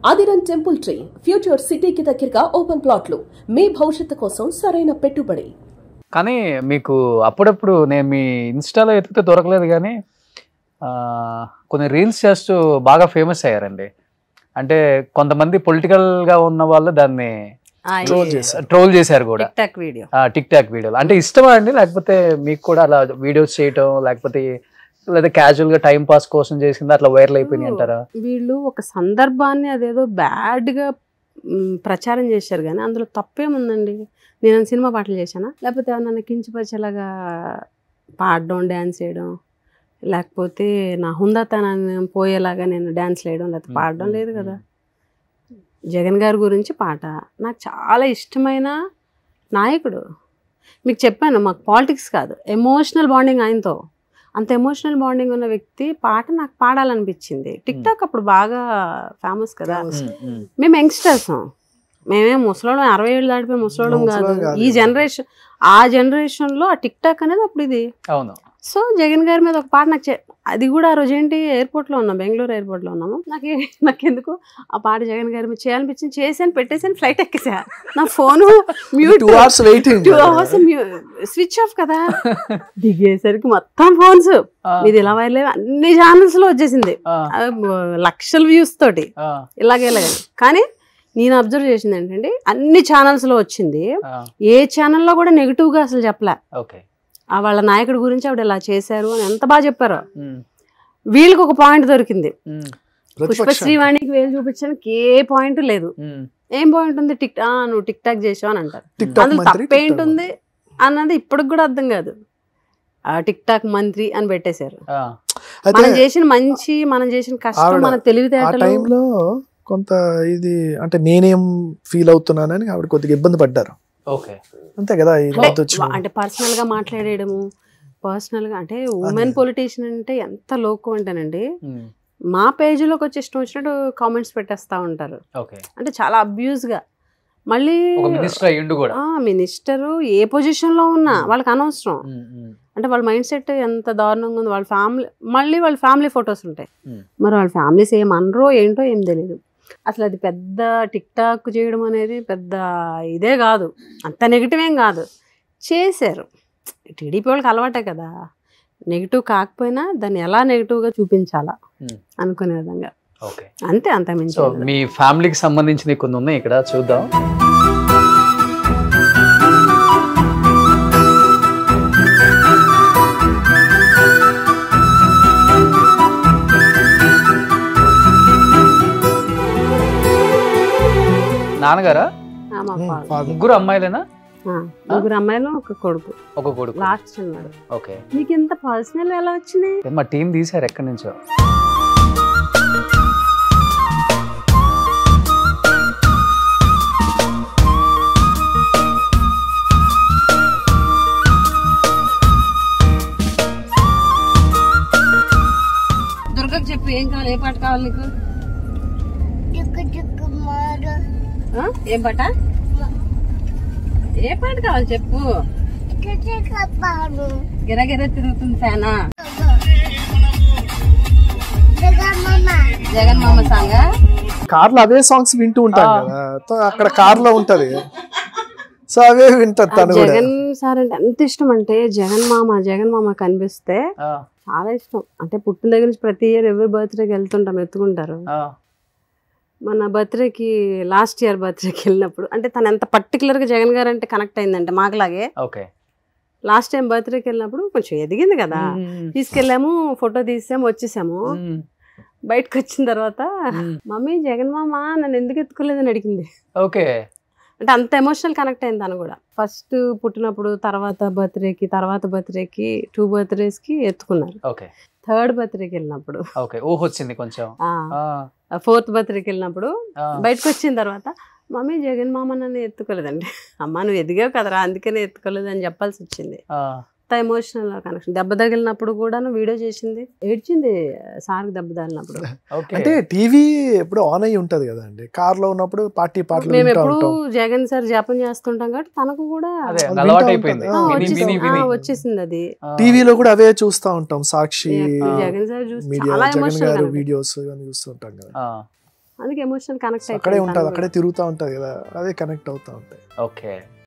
ఆదిరన్ temple tree future సిటీకి దగ్గరగా open ప్లాట్లు మీ భవిష్యత్తు కోసం సరైన పెట్టుబడి. కానీ మీకు అప్పుడప్పుడు నేను మీ ఇన్స్టాలో ఎతికితే దొరకలేదు కానీ కొన్ని రీల్స్ చేస్తూ బాగా ఫేమస్ అయ్యారండి. అంటే కొంతమంది పొలిటికల్గా ఉన్న వాళ్ళు దాన్ని ట్రోల్ చేశారు కూడా. టిక్ టాక్ వీడియోలు అంటే ఇష్టమా అండి, లేకపోతే మీకు కూడా అలా వీడియోస్ చేయటం, లేకపోతే లేదా క్యాజువల్ గా టైం పాస్ కోసం చేసింది అట్లా వైరల్ అయిపోయినాయి అంటారా? వీళ్ళు ఒక సందర్భాన్ని అదేదో బ్యాడ్ గా ప్రచారం చేశారు కానీ అందులో తప్పేముందండి. నేను సినిమా పాటలు చేశానా, లేకపోతే ఏమన్నా కించపరిచేలాగా పాడడం, డ్యాన్స్ చేయడం, లేకపోతే నా హుందాతనాన్ని పోయేలాగా నేను డ్యాన్స్ వేయడం లేకపోతే పాడడం లేదు కదా. జగన్ గారి గురించి పాట, నాకు చాలా ఇష్టమైన నాయకుడు. మీకు చెప్పాను, మాకు పాలిటిక్స్ కాదు, ఎమోషనల్ బాండింగ్ ఆయనతో. అంత ఎమోషనల్ బాండింగ్ ఉన్న వ్యక్తి పాట నాకు పాడాలనిపించింది. టిక్ టాక్ అప్పుడు బాగా ఫేమస్ కదా. మేము యంగ్స్టర్స్, మేమే ముసలోళ్ళం, 60 ఏళ్ళు దాటిపోయి ముసలోళ్ళం కాదు. ఈ జనరేషన్, ఆ జనరేషన్లో ఆ టిక్ టాక్ అనేది అప్పుడు ఇది. అవును. సో జగన్ గారి మీద ఒక పాట నాకు అది కూడా ఆ రోజు ఏంటి ఎయిర్పోర్ట్లో ఉన్నాం, బెంగళూరు ఎయిర్పోర్ట్లో ఉన్నాము. నాకెందుకు ఆ పాట జగన్ గారి మీద చేయాలనిపించింది, చేసాను, పెట్టేసాను, ఫ్లైట్ ఎక్కేసా. నా phone mute, 2 hours switch off కదా. దిగేసరికి మొత్తం ఫోన్స్ ఇది ఇలా వైర్లే అన్ని ఛానల్స్ లో వచ్చేసింది, లక్షల వ్యూస్ తోటి ఇలాగే. కానీ నేను అబ్జర్వ్ చేసింది ఏంటంటే అన్ని ఛానల్స్ లో వచ్చింది, ఏ ఛానల్లో కూడా నెగిటివ్ గా అసలు చెప్పలే. వాళ్ళ నాయకుడి గురించి ఆవిడ ఇలా చేశారు అని ఎంత బాగా చెప్పారో. వీళ్ళకి ఒక పాయింట్ దొరికింది, పుష్పశ్రీవాణికి వేలు చూపించడానికి ఏ పాయింట్ లేదు. ఏం పాయింట్ ఉంది, నువ్వు టిక్ టాక్ చేసావు అని అంటారు. అందులో తప్పేంటుంది అన్నది ఇప్పటికి కూడా అర్థం కాదు. టిక్ టాక్ మంత్రి అని పెట్టేశారు. మనం చేసిన మంచి, మనం చేసిన కష్టం, మన తెలివితేటలు కొంత ఇది అంటే నేనేం ఫీల్ అవుతున్నానని ఆవిడ కొద్దిగా ఇబ్బంది పడ్డారు. అంతే కదా. అంటే పర్సనల్ గా మాట్లాడేయడము, పర్సనల్ గా అంటే ఉమెన్ పొలిటీషియన్ అంటే ఎంత లోకం అంటేనండి, మా పేజీలోకి వచ్చి ఇష్టం వచ్చినట్టు కామెంట్స్ పెట్టేస్తా ఉంటారు. అంటే చాలా అబ్యూజ్ గా. మళ్ళీ మినిస్టరు ఏ పొజిషన్ లో ఉన్నా వాళ్ళకి అనవసరం. అంటే వాళ్ళ మైండ్ సెట్ ఎంత దారుణంగా ఉంది. వాళ్ళ ఫ్యామిలీ, మళ్ళీ వాళ్ళ ఫ్యామిలీ ఫొటోస్ ఉంటాయి. మరి వాళ్ళ ఫ్యామిలీస్ ఏం అనరో ఏంటో ఏం తెలియదు. అసలు అది పెద్ద టిక్ టాక్ చేయడం అనేది పెద్ద ఇదే కాదు, అంత నెగిటివ్ ఏం కాదు. చేశారు, టీడీపీ వాళ్ళకి అలవాటే కదా, నెగిటివ్ కాకపోయినా దాన్ని ఎలా నెగిటివ్గా చూపించాలా అనుకునే విధంగా. అంతే, అంత మించి. మీ ఫ్యామిలీకి సంబంధించిన కొన్ని ఉన్నాయి ఇక్కడ, చూద్దాం. నాన్నగారా? ముగ్గురు అమ్మాయిలేనా? ముగ్గురు అమ్మాయిలు, ఒక కొడుకు. లాస్ట్ ఉన్నాడు. ఓకే. మీకు ఇంత పర్సనల్ ఎలా వచ్చింది? మా టీం తీసారు ఎక్కడి నుంచో. దుర్గకు చెప్పు, ఏం కావాలి, ఏ పాట కావాలి నీకు? ఏం పాట, ఏ పాట కావాలి చెప్పు. గిరగిర తిరుగుతుంది ఫ్యానా, జగన్ మామ సాంగ్. కార్లో అవే సాంగ్స్ వింటూ ఉంటాను కదా, అక్కడ కార్లో ఉంటది, సో అవే వింటారు. జగన్ సార్ అంటే ఎంత ఇష్టం అంటే, జగన్ మామ కనిపిస్తే చాలా ఇష్టం. అంటే పుట్టిన దగ్గర నుంచి ప్రతి ఇయర్ ఎవరి బర్త్డేకి వెళ్తుంటాం, ఎత్తుకుంటారు. మన బర్త్డేకి, లాస్ట్ ఇయర్ బర్త్డేకి వెళ్ళినప్పుడు, అంటే తను ఎంత పర్టికులర్ గా జగన్ గారు అంటే కనెక్ట్ అయిందంటే మాకులాగే. లాస్ట్ టైం బర్త్డేకి వెళ్ళినప్పుడు కొంచెం ఎదిగింది కదా, తీసుకెళ్ళాము, ఫోటో తీసాము, వచ్చేసాము. బయటకు వచ్చిన తర్వాత మమ్మీ జగన్ మామ నన్ను ఎందుకు ఎత్తుకోలేదని అడిగింది. అంటే అంత ఎమోషనల్ కనెక్ట్ అయింది తను కూడా. ఫస్ట్ పుట్టినప్పుడు, తర్వాత బర్త్డేకి 2 birthdays కి ఎత్తుకున్నారు. 3rd బర్త్డేకి వెళ్ళినప్పుడు, 4th బర్త్డేకి వెళ్ళినప్పుడు బయటకు వచ్చిన తర్వాత మమ్మీ జగన్ మామ నన్ను ఎత్తుకోలేదండి. అమ్మ నువ్వు ఎదిగావు కదరా అందుకనే ఎత్తుకోలేదు అని చెప్పాల్సి వచ్చింది. Emotional connection. దెబ్బ తగిలినప్పుడు కూడా వీడియో చేసింది, ఏడ్చింది సార్ దెబ్బ తగిలినప్పుడు. అంటే టీవీ ఎప్పుడు ఆన్ అయ్యి ఉంటది కదా అండి, కార్ లో ఉన్నప్పుడు పాటలు మేము ఎప్పుడు జగన్ సార్ జపం చేస్తుంటాం కాబట్టి తనకు కూడా వచ్చేసింది అది. టీవీలో కూడా అవే చూస్తా ఉంటాం, సాక్షి, జగన్ సార్ చూసి జగన్ గారు వీడియోస్ చూస్తుంటాం కదా. అందుకే ఎమోషనల్ కనెక్ట్ అక్కడే ఉంటుంది, అక్కడే తిరుగుతూ ఉంటుంది కదా, అదే కనెక్ట్ అవుతూ ఉంటాయి. ఓకే.